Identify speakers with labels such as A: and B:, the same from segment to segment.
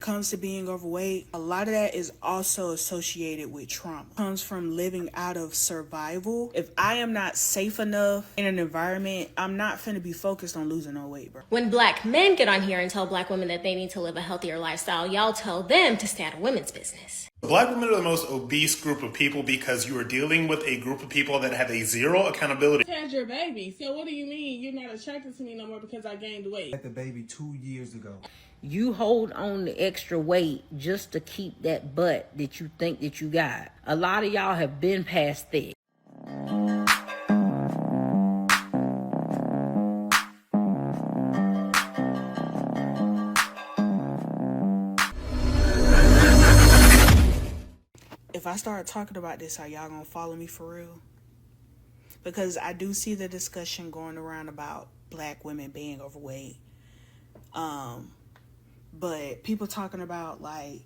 A: comes to being overweight, a lot of that is also associated with trauma. It comes from living out of survival. If I am not safe enough in an environment, I'm not finna be focused on losing no weight, bro.
B: When black men get on here and tell black women that they need to live a healthier lifestyle, y'all tell them to stay out of women's business.
C: Black women are the most obese group of people because you are dealing with a group of people that have a zero accountability.
D: I had your baby, so what do you mean you're not attracted to me no more because I gained weight?
E: I had the baby 2 years ago.
F: You hold on to extra weight just to keep that butt that you think that you got. A lot of y'all have been past that.
A: If I start talking about this, are y'all gonna follow me for real? Because I do see the discussion going around about black women being overweight. But people talking about like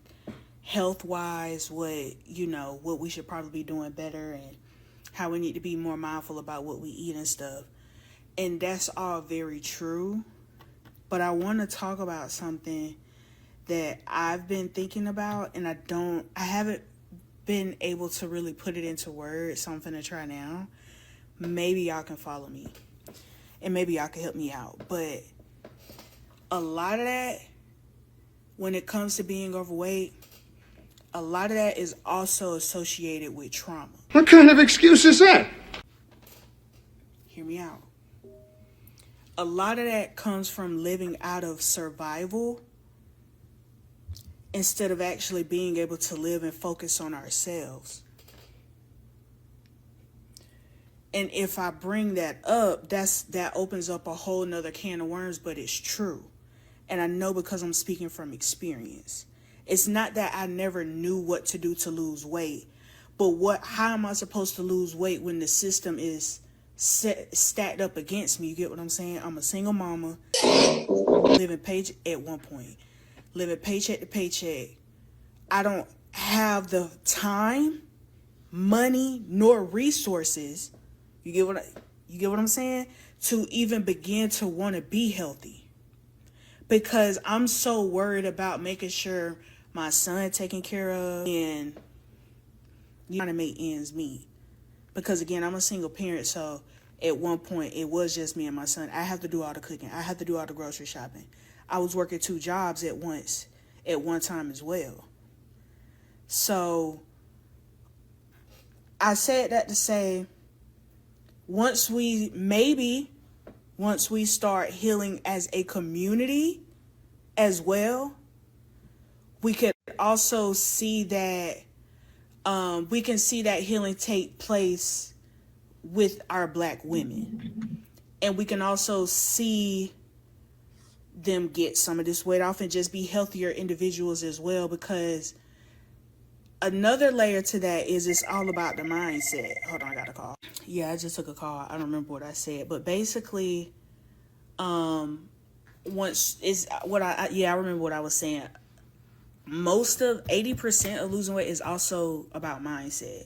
A: health-wise, what we should probably be doing better and how we need to be more mindful about what we eat and stuff. And that's all very true. But I want to talk about something that I've been thinking about and I haven't been able to really put it into words, so I'm finna try now. Maybe y'all can follow me and maybe y'all can help me out. But a lot of that, when it comes to being overweight, a lot of that is also associated with trauma.
G: What kind of excuse is that?
A: Hear me out. A lot of that comes from living out of survival instead of actually being able to live and focus on ourselves. And if I bring that up, that opens up a whole nother can of worms, but it's true. And I know because I'm speaking from experience. It's not that I never knew what to do to lose weight, but how am I supposed to lose weight when the system is stacked up against me? You get what I'm saying? I'm a single mama, living paycheck to paycheck. I don't have the time, money, nor resources. You get what I'm saying? To even begin to want to be healthy. Because I'm so worried about making sure my son taken care of and trying to make ends meet. Because again, I'm a single parent, so at one point it was just me and my son. I have to do all the cooking. I have to do all the grocery shopping. I was working 2 jobs at one time as well. So I said that to say, once we start healing as a community as well, we could also see that we can see that healing take place with our black women. And we can also see them get some of this weight off and just be healthier individuals as well, because another layer to that is it's all about the mindset. Hold on, I got a call. Yeah, I just took a call. I don't remember what I said, but basically, I remember what I was saying. Most of 80% of losing weight is also about mindset.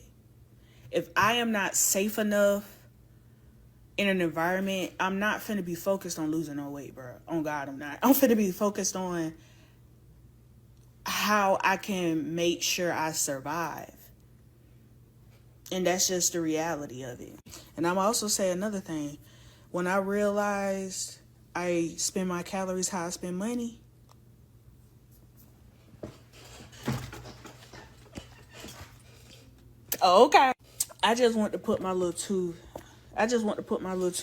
A: If I am not safe enough in an environment, I'm not finna be focused on losing no weight, bro. On God, I'm not. I'm finna be focused on how I can make sure I survive. And that's just the reality of it. And I'm also say another thing. When I realized I spend my calories how I spend money, okay. I just want to put my little 2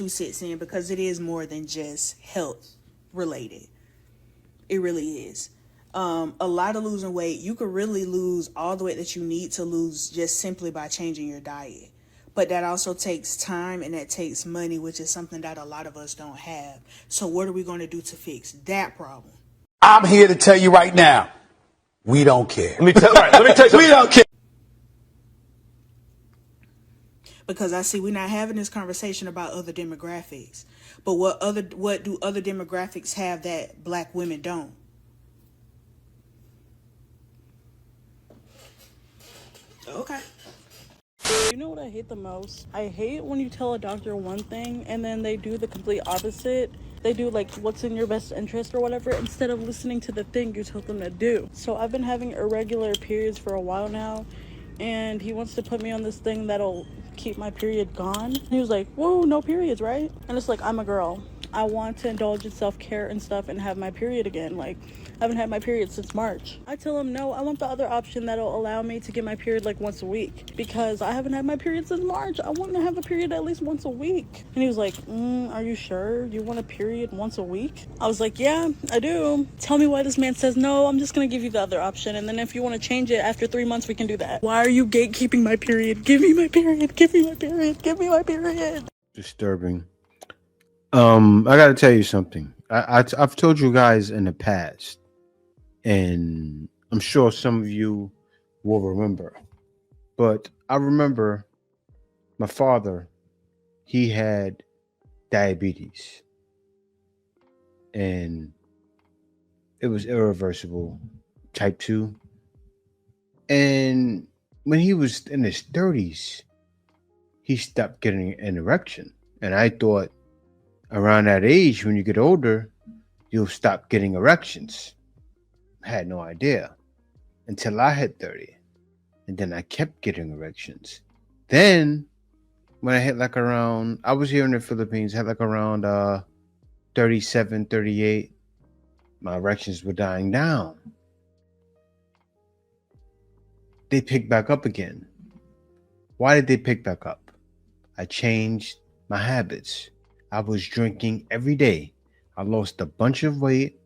A: cents in, because it is more than just health related. It really is. A lot of losing weight, you could really lose all the weight that you need to lose just simply by changing your diet. But that also takes time and that takes money, which is something that a lot of us don't have. So what are we going to do to fix that problem?
G: I'm here to tell you right now, we don't care.
H: Let me tell you.
G: We don't care.
A: Because I see we're not having this conversation about other demographics. But what do other demographics have that black women don't? Okay.
D: You know what I hate the most? I hate when you tell a doctor one thing and then they do the complete opposite. They do like what's in your best interest or whatever instead of listening to the thing you told them to do. So I've been having irregular periods for a while now, and he wants to put me on this thing that'll keep my period gone. He was like, whoa, no periods, right? And it's like, I'm a girl. I want to indulge in self-care and stuff and have my period again. Like, I haven't had my period since March. I tell him, no, I want the other option that'll allow me to get my period like once a week, because I haven't had my period since March. I want to have a period at least once a week. And he was like, are you sure you want a period once a week? I was like, yeah, I do. Tell me why this man says no. I'm just gonna give you the other option, and then if you want to change it after 3 months, we can do that. Why are you gatekeeping my period? Give me my period. Give me my period. Give me my period.
E: Disturbing. I gotta tell you something. I've told you guys in the past, and I'm sure some of you will remember. But I remember my father, he had diabetes, and it was irreversible, type 2. And when he was in his 30s, he stopped getting an erection. And I thought around that age, when you get older, you'll stop getting erections. I had no idea until I hit 30. And then I kept getting erections. Then when I hit like around, I was here in the Philippines, had like around 37, 38, my erections were dying down. They picked back up again. Why did they pick back up? I changed my habits. I was drinking every day. I lost a bunch of weight,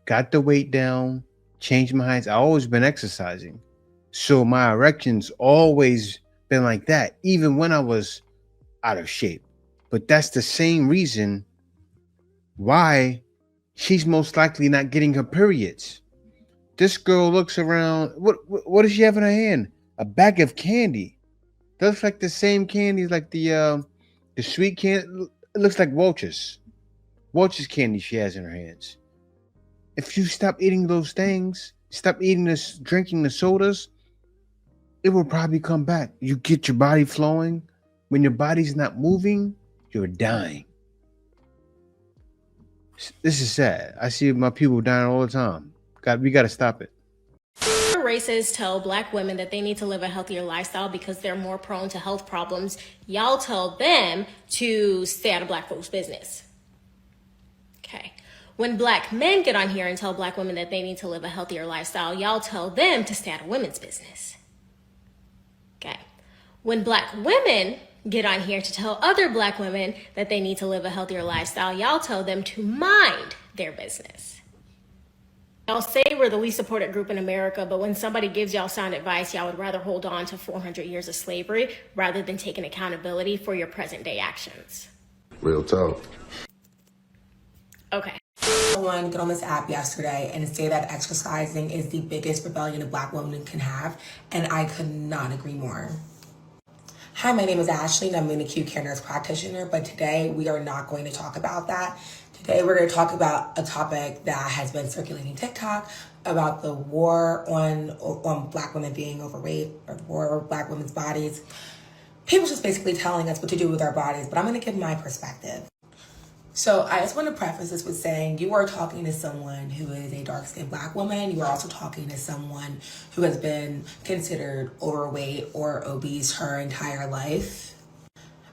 E: got the weight down, changed my heights. I always been exercising. So my erections always been like that, even when I was out of shape. But that's the same reason why she's most likely not getting her periods. This girl looks around. What does she have in her hand? A bag of candy. That looks like the same candy, like the sweet candy. It looks like Welch's candy she has in her hands. If you stop eating those things, stop eating this, drinking the sodas, it will probably come back. You get your body flowing. When your body's not moving, you're dying. This is sad. I see my people dying all the time. We got to stop it.
B: Racists tell black women that they need to live a healthier lifestyle because they're more prone to health problems. Y'all tell them to stay out of black folks' business. Okay. When black men get on here and tell black women that they need to live a healthier lifestyle, y'all tell them to stay out of women's business. Okay. When black women get on here to tell other black women that they need to live a healthier lifestyle, y'all tell them to mind their business. Y'all say we're the least supported group in America, but when somebody gives y'all sound advice, y'all would rather hold on to 400 years of slavery rather than taking accountability for your present day actions.
H: Real talk.
B: Okay.
I: Someone get on this app yesterday and say that exercising is the biggest rebellion a black woman can have, and I could not agree more. Hi, my name is Ashley, and I'm an acute care nurse practitioner, but today we are not going to talk about that. Today we're going to talk about a topic that has been circulating TikTok about the war on black women being overweight, or the war over black women's bodies. People just basically telling us what to do with our bodies, but I'm going to give my perspective. So I just want to preface this with saying you are talking to someone who is a dark-skinned black woman. You are also talking to someone who has been considered overweight or obese her entire life.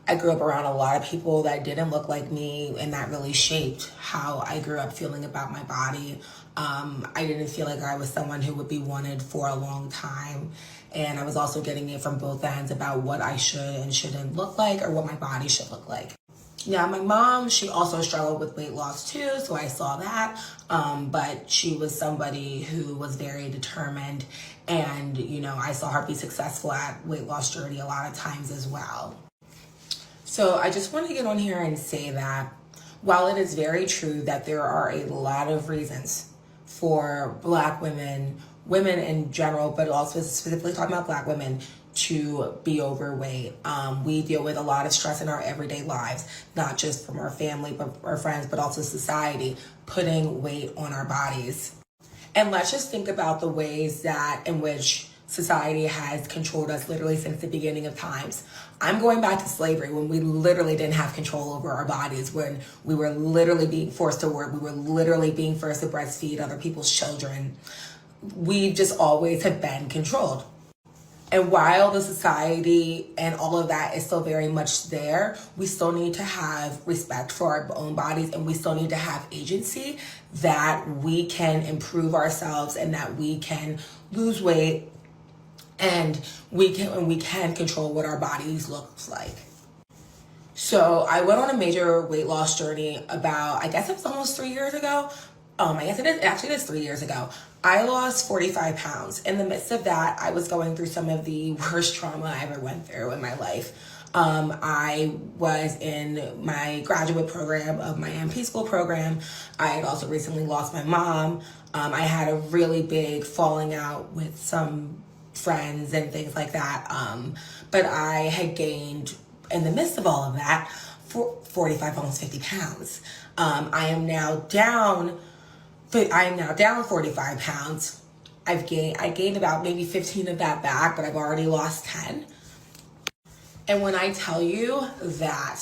I: I grew up around a lot of people that didn't look like me, and that really shaped how I grew up feeling about my body. I didn't feel like I was someone who would be wanted for a long time. And I was also getting it from both ends about what I should and shouldn't look like, or what my body should look like. Yeah, my mom, she also struggled with weight loss too, so I saw that. But she was somebody who was very determined, and, you know, I saw her be successful at weight loss journey a lot of times as well. So I just want to get on here and say that while it is very true that there are a lot of reasons for black women in general, but also specifically talking about black women, to be overweight. We deal with a lot of stress in our everyday lives, not just from our family, but our friends, but also society, putting weight on our bodies. And let's just think about the ways that in which society has controlled us literally since the beginning of times. I'm going back to slavery when we literally didn't have control over our bodies, when we were literally being forced to work, we were literally being forced to breastfeed other people's children. We just always have been controlled. And while the society and all of that is still very much there, we still need to have respect for our own bodies, and we still need to have agency that we can improve ourselves and that we can lose weight and we can control what our bodies look like. So I went on a major weight loss journey about, I guess it was almost 3 years ago. I guess it is, actually it is 3 years ago. I lost 45 pounds. In the midst of that, I was going through some of the worst trauma I ever went through in my life. I was in my graduate program of my MP school program. I had also recently lost my mom. I had a really big falling out with some friends and things like that. But I had gained, in the midst of all of that, 45, almost 50 pounds. I am now down 45 pounds. I gained about maybe 15 of that back, but I've already lost 10. And when I tell you that,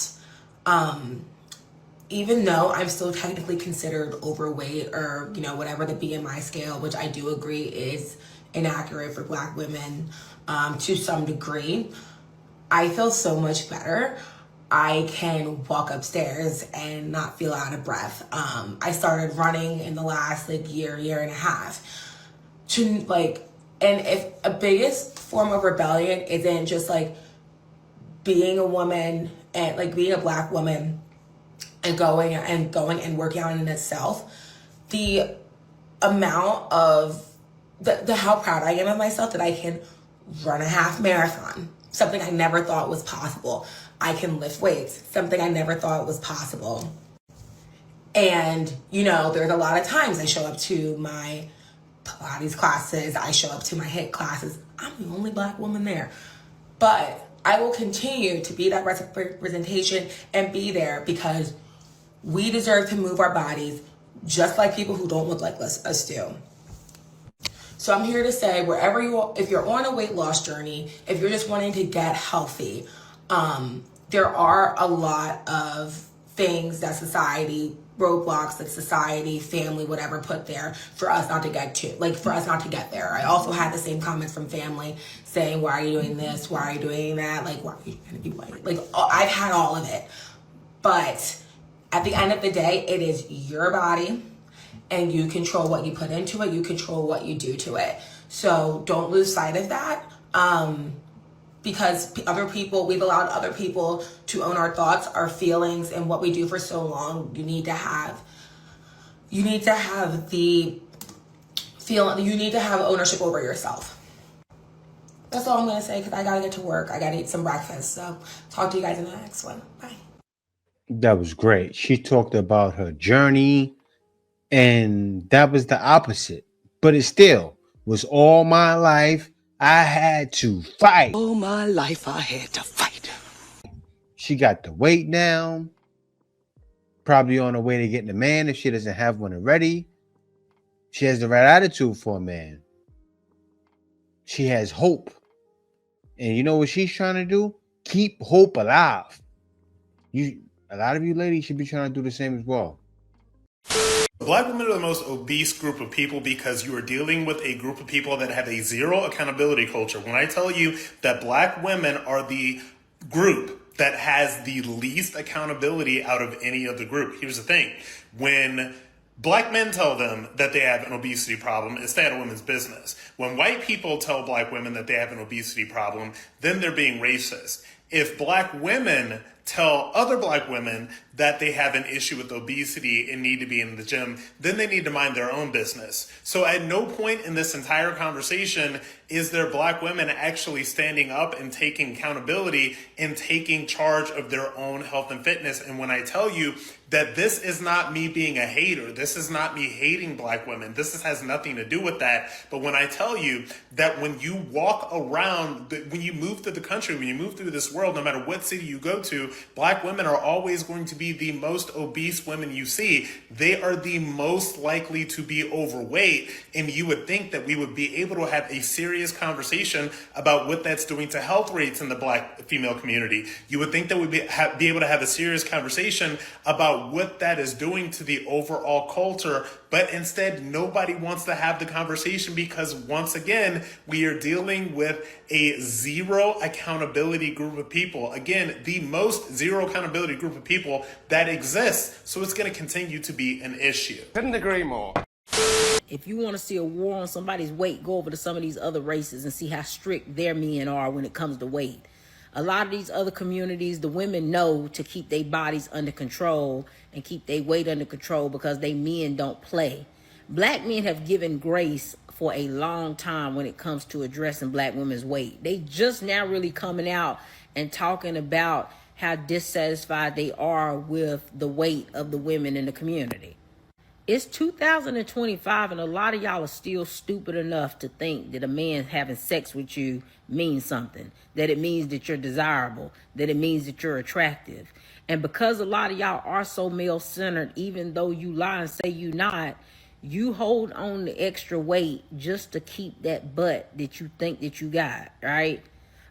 I: even though I'm still technically considered overweight, or, you know, whatever the BMI scale, which I do agree is inaccurate for Black women, to some degree, I feel so much better. I can walk upstairs and not feel out of breath. I started running in the last year and a half. And if a biggest form of rebellion isn't just being a woman and being a Black woman and going and working out in itself, the amount of the how proud I am of myself that I can run a half marathon, something I never thought was possible. I can lift weights, something I never thought was possible. And, you know, there's a lot of times I show up to my Pilates classes, I show up to my HIIT classes. I'm the only Black woman there. But I will continue to be that representation and be there because we deserve to move our bodies just like people who don't look like us do. So I'm here to say, wherever you are, if you're on a weight loss journey, if you're just wanting to get healthy, there are a lot of things that society, roadblocks that society, family, whatever, put there for us not to get to, for us not to get there. I also had the same comments from family saying, why are you doing this? Why are you doing that? Why are you trying to be white? I've had all of it. But at the end of the day, it is your body and you control what you put into it. You control what you do to it. So don't lose sight of that. Because we've allowed other people to own our thoughts, our feelings, and what we do for so long. You need to have the feeling, you need to have ownership over yourself. That's all I'm going to say, because I got to get to work. I got to eat some breakfast. So talk to you guys in the next one. Bye.
E: That was great. She talked about her journey, and that was the opposite. But it still was all my life. I had to fight.
H: All my life I had to fight.
E: She got the weight down. Probably on her way to getting a man if she doesn't have one already. She has the right attitude for a man. She has hope. And you know what she's trying to do? Keep hope alive. A lot of you ladies should be trying to do the same as well.
C: Black women are the most obese group of people because you are dealing with a group of people that have a zero accountability culture. When I tell you that Black women are the group that has the least accountability out of any other group, here's the thing. When Black men tell them that they have an obesity problem, it's that a woman's business. When white people tell Black women that they have an obesity problem, then they're being racist. If Black women tell other Black women that they have an issue with obesity and need to be in the gym, then they need to mind their own business. So at no point in this entire conversation is there Black women actually standing up and taking accountability and taking charge of their own health and fitness. And when I tell you that this is not me being a hater, this is not me hating Black women, this has nothing to do with that. But when I tell you that when you walk around, when you move through the country, when you move through this world, no matter what city you go to, Black women are always going to be the most obese women you see. They are the most likely to be overweight. And you would think that we would be able to have a serious conversation about what that's doing to health rates in the Black female community. You would think that we'd be able to have a serious conversation about what that is doing to the overall culture. But instead, nobody wants to have the conversation because, once again, we are dealing with a zero accountability group of people. Again, the most zero accountability group of people that exists. So it's going to continue to be an issue.
G: Couldn't agree more.
F: If you want to see a war on somebody's weight, go over to some of these other races and see how strict their men are when it comes to weight. A lot of these other communities, the women know to keep their bodies under control and keep their weight under control because they men don't play. Black men have given grace for a long time when it comes to addressing Black women's weight. They just now really coming out and talking about how dissatisfied they are with the weight of the women in the community. It's 2025 and a lot of y'all are still stupid enough to think that a man having sex with you means something, that it means that you're desirable, that it means that you're attractive. And because a lot of y'all are so male-centered, even though you lie and say you not, you hold on to extra weight just to keep that butt that you think that you got, right?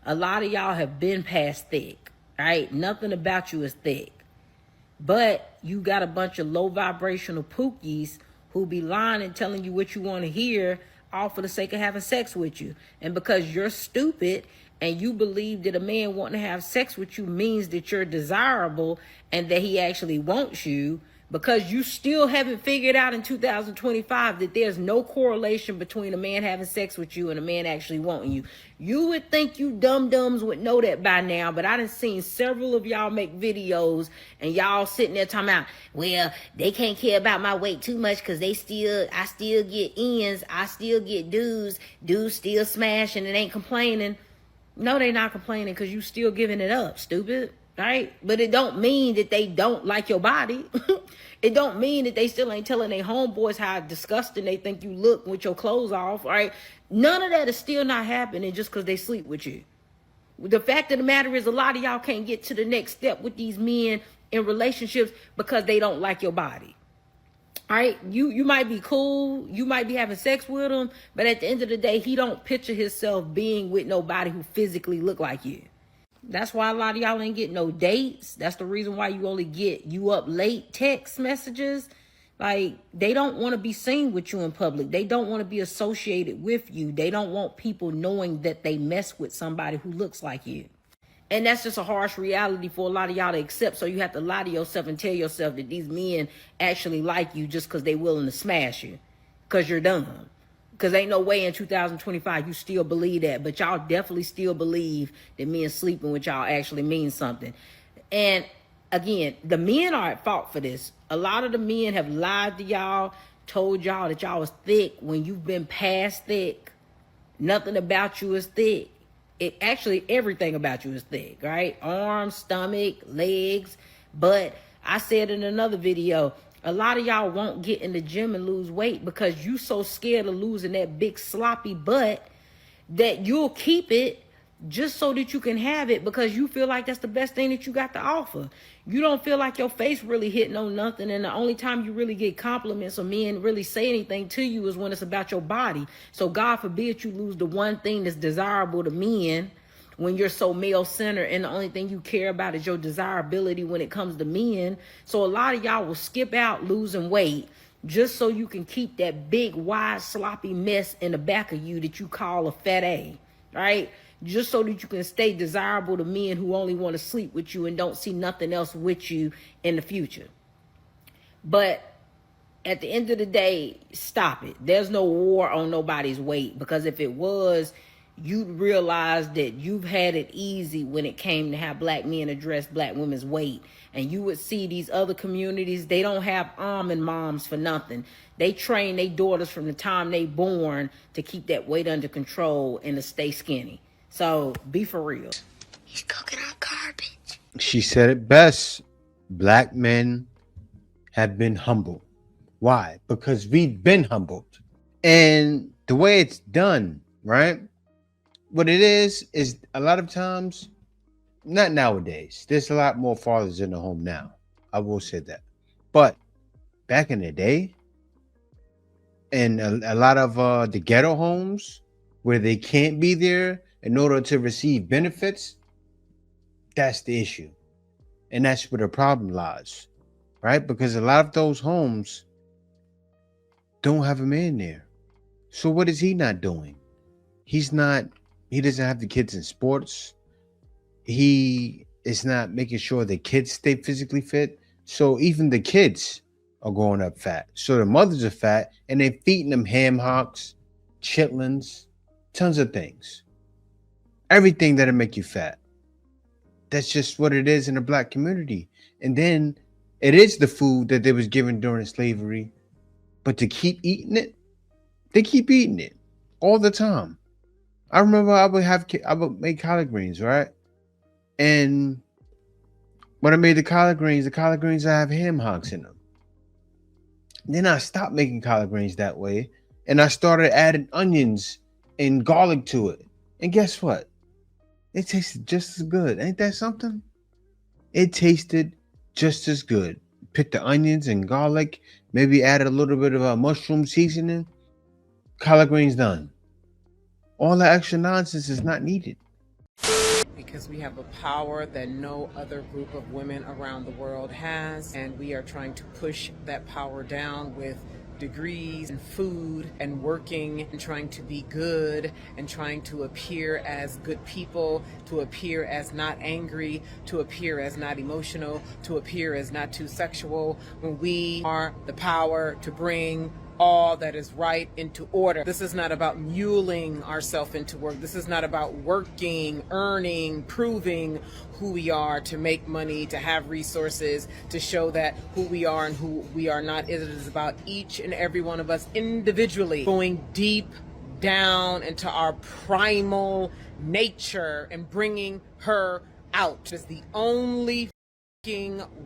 F: A lot of y'all have been past thick, right? Nothing about you is thick. But you got a bunch of low vibrational pookies who be lying and telling you what you want to hear all for the sake of having sex with you. And because you're stupid and you believe that a man wanting to have sex with you means that you're desirable and that he actually wants you, because you still haven't figured out in 2025 that there's no correlation between a man having sex with you and a man actually wanting you. You would think you dum-dums would know that by now, but I done seen several of y'all make videos and y'all sitting there talking about, well, they can't care about my weight too much because I still get ends, I still get dudes still smashing and ain't complaining. No, they not complaining because you still giving it up, stupid. Right? But it don't mean that they don't like your body. It don't mean that they still ain't telling their homeboys how disgusting they think you look with your clothes off, right? None of that is still not happening just because they sleep with you. The fact of the matter is a lot of y'all can't get to the next step with these men in relationships because they don't like your body. All right? You might be cool. You might be having sex with him. But at the end of the day, he don't picture himself being with nobody who physically look like you. That's why a lot of y'all ain't getting no dates. That's the reason why you only get you up late text messages. Like, they don't want to be seen with you in public. They don't want to be associated with you. They don't want people knowing that they mess with somebody who looks like you. And that's just a harsh reality for a lot of y'all to accept. So you have to lie to yourself and tell yourself that these men actually like you just because they willing to smash you because you're dumb. Because ain't no way in 2025 you still believe that. But y'all definitely still believe that men sleeping with y'all actually means something. And again, the men are at fault for this. A lot of the men have lied to y'all, told y'all that y'all was thick when you've been past thick. Nothing about you is thick. Everything about you is thick, right? Arms, stomach, legs. But I said in another video, a lot of y'all won't get in the gym and lose weight because you so scared of losing that big sloppy butt that you'll keep it just so that you can have it because you feel like that's the best thing that you got to offer. You don't feel like your face really hitting on nothing, and the only time you really get compliments or men really say anything to you is when it's about your body. So God forbid you lose the one thing that's desirable to men when you're so male-centered and the only thing you care about is your desirability when it comes to men. So a lot of y'all will skip out losing weight just so you can keep that big, wide, sloppy mess in the back of you that you call a fat A, right? Just so that you can stay desirable to men who only want to sleep with you and don't see nothing else with you in the future. But at the end of the day, stop it. There's no war on nobody's weight, because if it was, you'd realize that you've had it easy when it came to how black men address black women's weight. And you would see these other communities, they don't have almond moms for nothing. They train their daughters from the time they born to keep that weight under control and to stay skinny. So be for real.
H: He's cooking our garbage.
E: She said it best. Black men have been humbled. Why? Because we've been humbled. And the way it's done, right? What it is a lot of times Not nowadays. There's a lot more fathers in the home now. I will say that. But back in the day, and a lot of the ghetto homes where they can't be there in order to receive benefits, that's the issue. And that's where the problem lies, right? Because a lot of those homes don't have a man there. So what is he not doing? He doesn't have the kids in sports. He is not making sure the kids stay physically fit. So even the kids are growing up fat. So the mothers are fat and they're feeding them ham hocks, chitlins, tons of things. Everything that'll make you fat. That's just what it is in the black community. And then it is the food that they was given during slavery. But to keep eating it, they keep eating it all the time. I remember I would make collard greens, right? And when I made the collard greens I have ham hocks in them. Then I stopped making collard greens that way, and I started adding onions and garlic to it. And guess what? It tasted just as good. Ain't that something? It tasted just as good. Pick the onions and garlic, maybe add a little bit of a mushroom seasoning. Collard greens done. All that extra nonsense is not needed.
J: Because we have a power that no other group of women around the world has, and we are trying to push that power down with degrees and food and working and trying to be good and trying to appear as good people, to appear as not angry, to appear as not emotional, to appear as not too sexual, when we are the power to bring all that is right into order. This is not about muling ourselves into work. This is not about working, earning, proving who we are, to make money, to have resources, to show that who we are and who we are not. It is about each and every one of us individually going deep down into our primal nature and bringing her out. It's the only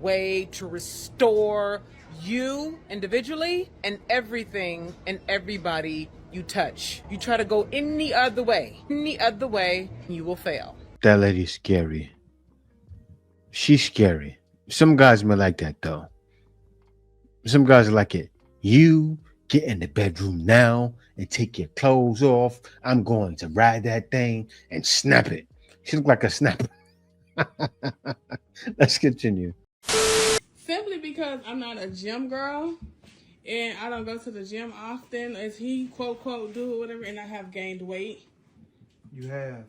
J: way to restore you individually and everything and everybody you touch. You try to go any other way, you will fail.
E: That lady's scary. She's scary. Some guys may like that though. Some guys like it. You get in the bedroom now and take your clothes off. I'm going to ride that thing and snap it. She look like a snapper. Let's continue.
K: Simply because I'm not a gym girl and I don't go to the gym often, as he quote do or whatever, and I have gained weight.
L: You have.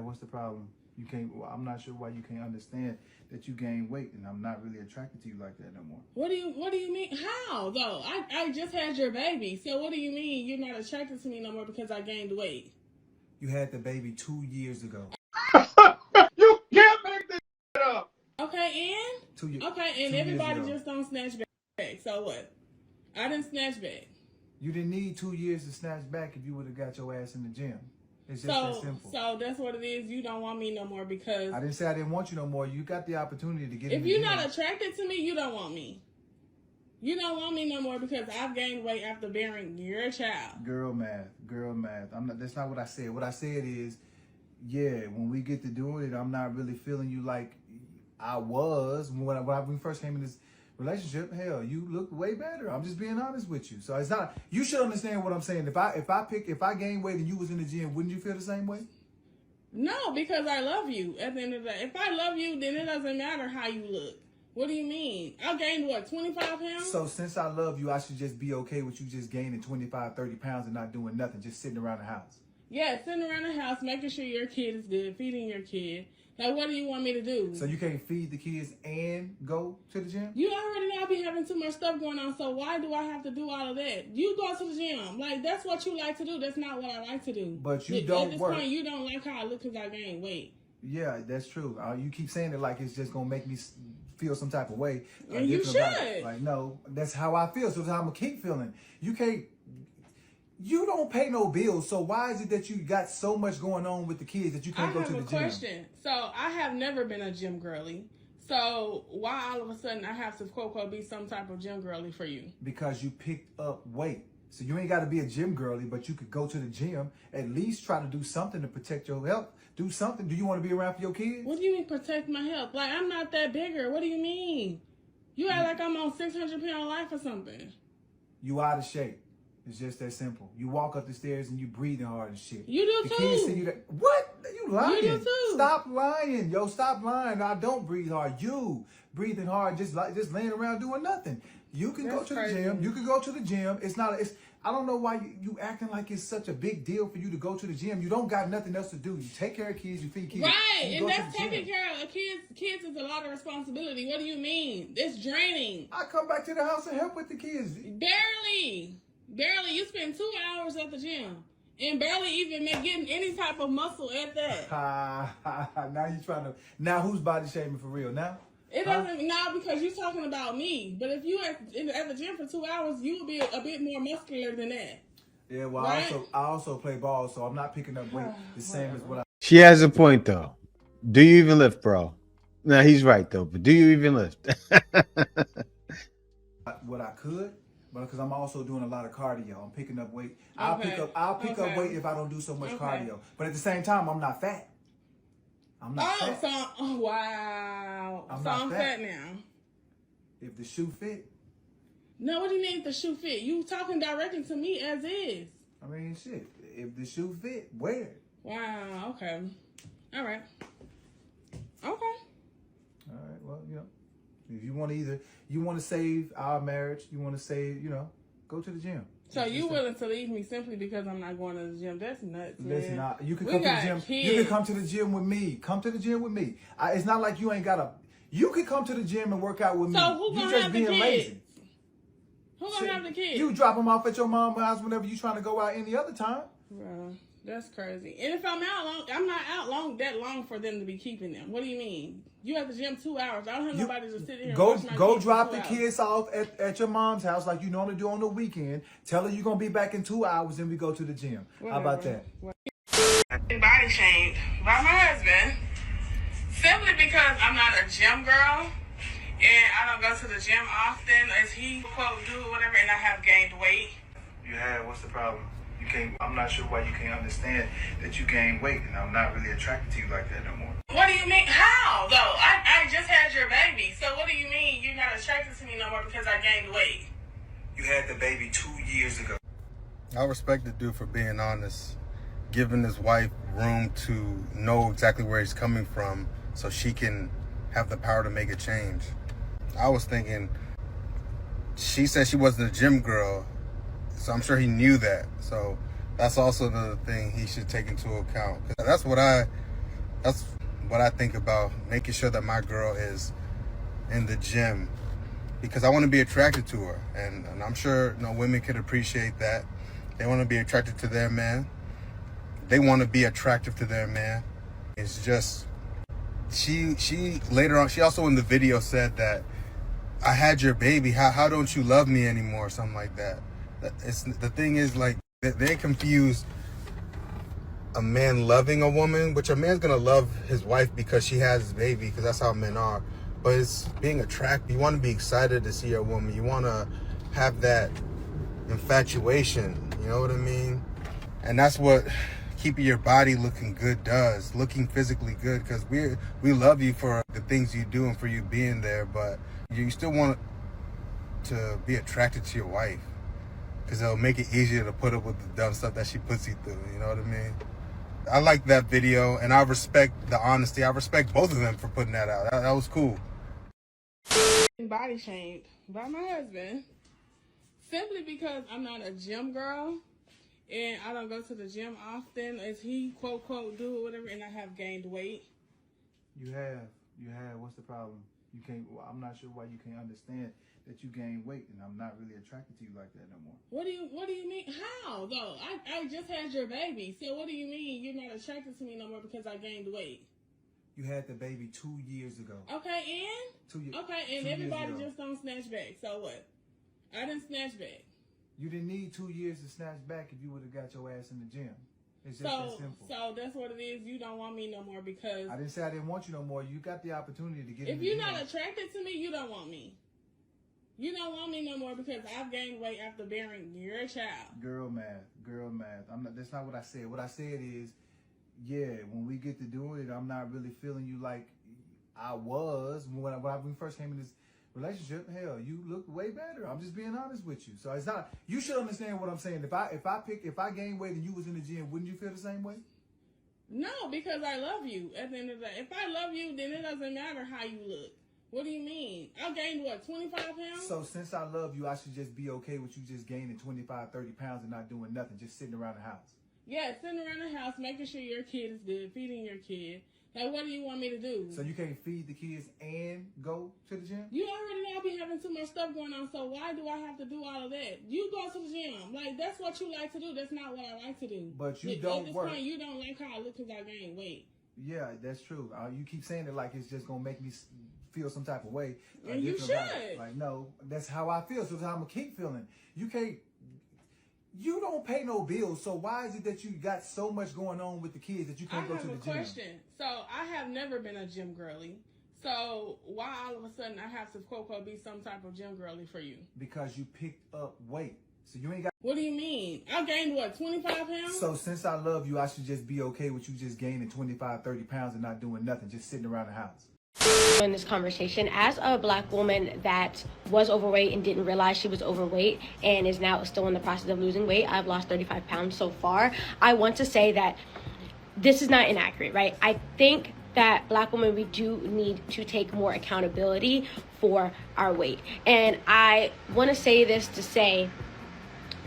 L: What's the problem? You can't. Well, I'm not sure why you can't understand that you gain weight, and I'm not really attracted to you like that no more.
K: What do you mean? How though? I just had your baby, so what do you mean you're not attracted to me no more because I gained weight?
L: You had the baby 2 years ago.
G: You can't make this up.
K: Okay, and everybody just don't snatch back. So what? I didn't snatch back.
L: You didn't need 2 years to snatch back if you would have got your ass in the gym. It's just that simple.
K: So that's what it is. You don't want me no more because
L: I didn't say I didn't want you no more. You got the opportunity to get in
K: if
L: the
K: you're
L: gym.
K: not attracted to me, you don't want me. You don't want me no more because I've gained weight after bearing your child.
L: Girl math. I'm not. That's not what I said. What I said is, yeah, when we get to doing it, I'm not really feeling you like I was when we first came in this relationship. Hell, you look way better. I'm just being honest with you. So it's not. You should understand what I'm saying. If I gained weight and you was in the gym, wouldn't you feel the same way?
K: No, because I love you. At the end of the day, if I love you, then it doesn't matter how you look. What do you mean? I gained, 25 pounds?
L: So since I love you, I should just be okay with you just gaining 25, 30 pounds and not doing nothing, just sitting around the house.
K: Yeah, sitting around the house, making sure your kid is good, feeding your kid. Like, what do you want me to do?
L: So you can't feed the kids and go to the gym?
K: You already know I be having too much stuff going on, so why do I have to do all of that? You go to the gym. Like, that's what you like to do. That's not what I like to do.
L: But you don't
K: At this
L: work.
K: point, you don't like how I look because I gained weight.
L: Yeah, that's true. You keep saying it like it's just going to make me feel some type of way.
K: And you should.
L: Like, no, that's how I feel. So that's how I'm going to keep feeling. You don't pay no bills, so why is it that you got so much going on with the kids that you can't go to the gym? I have a question.
K: So I have never been a gym girly. So why all of a sudden I have to quote be some type of gym girly for you?
L: Because you picked up weight. So you ain't got to be a gym girly, but you could go to the gym, at least try to do something to protect your health. Do something. Do you want to be around for your kids?
K: What do you mean protect my health? Like, I'm not that bigger. What do you mean? You act like I'm on 600-pound life or something.
L: You out of shape. It's just that simple. You walk up the stairs and you breathing hard and shit.
K: You do
L: the
K: too.
L: Kids say you that. What? You lying.
K: You do too.
L: Stop lying. Yo, stop lying. I don't breathe hard. You breathing hard, just laying around doing nothing. You can go to the gym. You can go to the gym. It's not. I don't know why you acting like it's such a big deal for you to go to the gym. You don't got nothing else to do. You take care of kids. You feed kids.
K: Right, and that's taking care of kids. Kids is a lot of responsibility. What do you mean? It's draining.
L: I come back to the house and help with the kids.
K: Barely. You spend 2 hours at the gym and barely even getting any type of muscle at that.
L: Now you trying to. Now who's body shaming for real now?
K: It doesn't now because you're talking about me. But if you at the gym for 2 hours, you will be a bit more muscular than that.
L: Yeah, well, right? I also play ball, so I'm not picking up weight the same as what I.
E: She has a point though. Do you even lift, bro? No, he's right though. But do you even lift?
L: What I could, but because I'm also doing a lot of cardio, I'm picking up weight. I'll pick up weight if I don't do so much cardio. But at the same time, I'm not fat. I'm not fat.
K: Wow. I'm fat now.
L: If the shoe fit.
K: No, what do you mean if the shoe fit? You talking directly to me as is.
L: I mean, shit. If the shoe fit, wear it.
K: Wow. Okay. All right. Okay.
L: All right. Well, if you want to you want to save our marriage, you want to save, go to the gym.
K: So you willing to leave me simply because I'm not going to the gym? That's nuts, man.
L: Listen, you can come to the gym. Kids. You can come to the gym with me. Come to the gym with me. It's not like you ain't got to. You can come to the gym and work out with me.
K: So who gonna have the kids?
L: Lazy.
K: Who gonna have the kids?
L: You drop them off at your mom's house whenever you trying to go out any other time.
K: Bro, that's crazy. And if I'm out long, I'm not out that long for them to be keeping them. What do you mean? You at the gym 2 hours. I don't have nobody to sit here and watch my
L: Go
K: kids
L: drop
K: for 2
L: the
K: hours.
L: kids off at your mom's house like you normally do on the weekend. Tell her you're going to be back in 2 hours and we go to the gym. Whatever. How about that?
K: Body shamed by my husband simply because I'm not a gym girl and I don't go to the gym often as he quote do whatever and I have gained weight.
L: You have. What's the problem? You can't. I'm not sure why you can't understand that you gained weight and I'm not really attracted to you like that no more.
K: What do you mean? How though? I just had your baby. So what do you mean you're not attracted to me no more because I gained weight?
L: You had the baby 2 years ago.
M: I respect the dude for being honest, giving his wife room to know exactly where he's coming from so she can have the power to make a change. I was thinking, she said she wasn't a gym girl, so I'm sure he knew that. So that's also the thing he should take into account. That's what I think about, making sure that my girl is in the gym because I want to be attracted to her. And I'm sure women could appreciate that. They want to be attracted to their man. They want to be attractive to their man. It's just, she later on, she also in the video said that, I had your baby, how don't you love me anymore? Something like that. The thing is, like, they confuse a man loving a woman, which a man's gonna love his wife because she has his baby, because that's how men are. But it's being attracted. You want to be excited to see a woman. You want to have that infatuation. You know what I mean? And that's what keeping your body looking good does. Looking physically good, because we love you for the things you do and for you being there. But you still want to be attracted to your wife, because it'll make it easier to put up with the dumb stuff that she puts you through. You know what I mean? I like that video, and I respect the honesty. I respect both of them for putting that out. That was cool.
K: Body shamed by my husband simply because I'm not a gym girl and I don't go to the gym often as he quote do whatever and I have gained weight.
L: You have. What's the problem? You can't. I'm not sure why you can't understand that you gained weight and I'm not really attracted to you like that no more.
K: What do you mean? How though? I just had your baby. So what do you mean you're not attracted to me no more because I gained weight?
L: You had the baby 2 years ago.
K: Okay, and?
L: 2 years.
K: Okay, and everybody just don't snatch back. So what? I didn't snatch back.
L: You didn't need 2 years to snatch back if you would have got your ass in the gym. It's just that simple.
K: So that's what it is. You don't want me no more because...
L: I didn't say I didn't want you no more. You got the opportunity to get
K: If you're not attracted to me, you don't want me. You don't want me no more because I've gained weight after bearing your child.
L: Girl math. I'm not. That's not what I said. What I said is, yeah, when we get to doing it, I'm not really feeling you like I was when we first came in this relationship. Hell, you look way better. I'm just being honest with you. So it's not. You should understand what I'm saying. If I gain weight and you was in the gym, wouldn't you feel the same way?
K: No, because I love you. At the end of the day, if I love you, then it doesn't matter how you look. What do you mean? I gained, what, 25 pounds?
L: So since I love you, I should just be okay with you just gaining 25, 30 pounds and not doing nothing, just sitting around the house.
K: Yeah, sitting around the house, making sure your kid is good, feeding your kid. Like, what do you want me to do?
L: So you can't feed the kids and go to the gym?
K: You already know I be having too much stuff going on, so why do I have to do all of that? You go to the gym. Like, that's what you like to do. That's not what I like to do.
L: But you don't work. At this
K: point, you don't like how I look because I gained weight.
L: Yeah, that's true. You keep saying it like it's just going to make me feel some type of way.
K: And you should.
L: Like, no, that's how I feel. So that's how I'm going to keep feeling. You don't pay no bills, so why is it that you got so much going on with the kids that you can't go to the gym?
K: I have a question. So I have never been a gym girly. So why all of a sudden I have to quote unquote be some type of gym girly for you?
L: Because you picked up weight. So you ain't got.
K: What do you mean? I gained what, 25 pounds?
L: So since I love you, I should just be okay with you just gaining 25, 30 pounds and not doing nothing, just sitting around the house.
N: In this conversation, as a black woman that was overweight and didn't realize she was overweight and is now still in the process of losing weight, I've lost 35 pounds so far. I want to say that this is not inaccurate, right? I think that black women, we do need to take more accountability for our weight. And I want to say this to say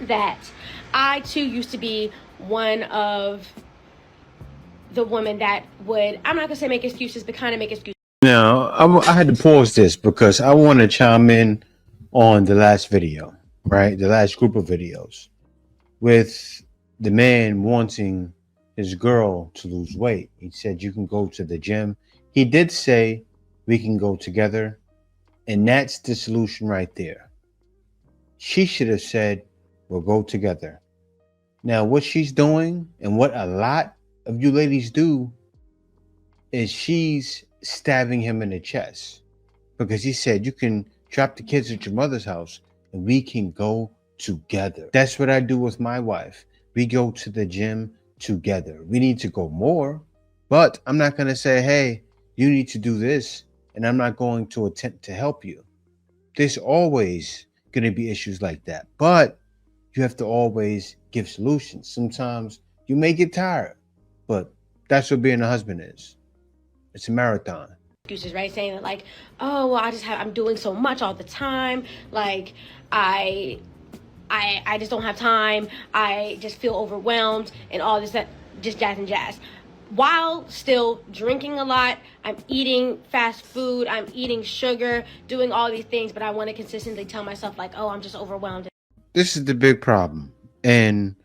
N: that I too used to be one of the women that would, I'm not gonna say make excuses, but kind of make excuses.
E: Now, I had to pause this because I want to chime in on the last video, right? The last group of videos with the man wanting his girl to lose weight. He said, you can go to the gym. He did say we can go together. And that's the solution right there. She should have said, we'll go together. Now, what she's doing and what a lot of you ladies do is she's stabbing him in the chest because he said you can drop the kids at your mother's house and we can go together. That's what I do with my wife. We go to the gym together. We need to go more, but I'm not going to say, hey, you need to do this, and I'm not going to attempt to help you. There's always going to be issues like that, but you have to always give solutions. Sometimes you may get tired, but that's what being a husband is. It's a marathon.
N: Excuses, right? Saying that like, oh, well, I'm doing so much all the time. Like, I just don't have time. I just feel overwhelmed and all this, that, just jazz and jazz. While still drinking a lot, I'm eating fast food, I'm eating sugar, doing all these things, but I want to consistently tell myself like, oh, I'm just overwhelmed.
E: This is the big problem. And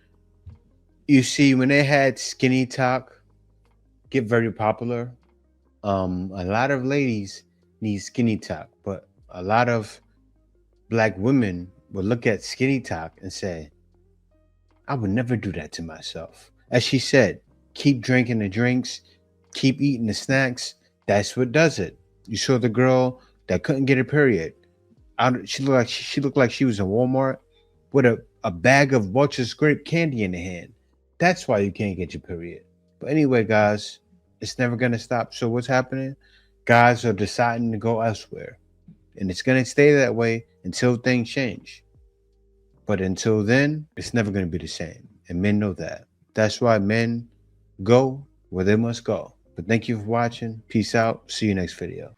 E: you see, when they had skinny talk get very popular, a lot of ladies need skinny talk, but a lot of black women will look at skinny talk and say, I would never do that to myself. As she said, keep drinking the drinks, keep eating the snacks. That's what does it. You saw the girl that couldn't get her period. She looked like she was in Walmart with a bag of Welch's grape candy in her hand. That's why you can't get your period. But anyway, guys, it's never going to stop. So what's happening? Guys are deciding to go elsewhere. And it's going to stay that way until things change. But until then, it's never going to be the same. And men know that. That's why men go where they must go. But thank you for watching. Peace out. See you next video.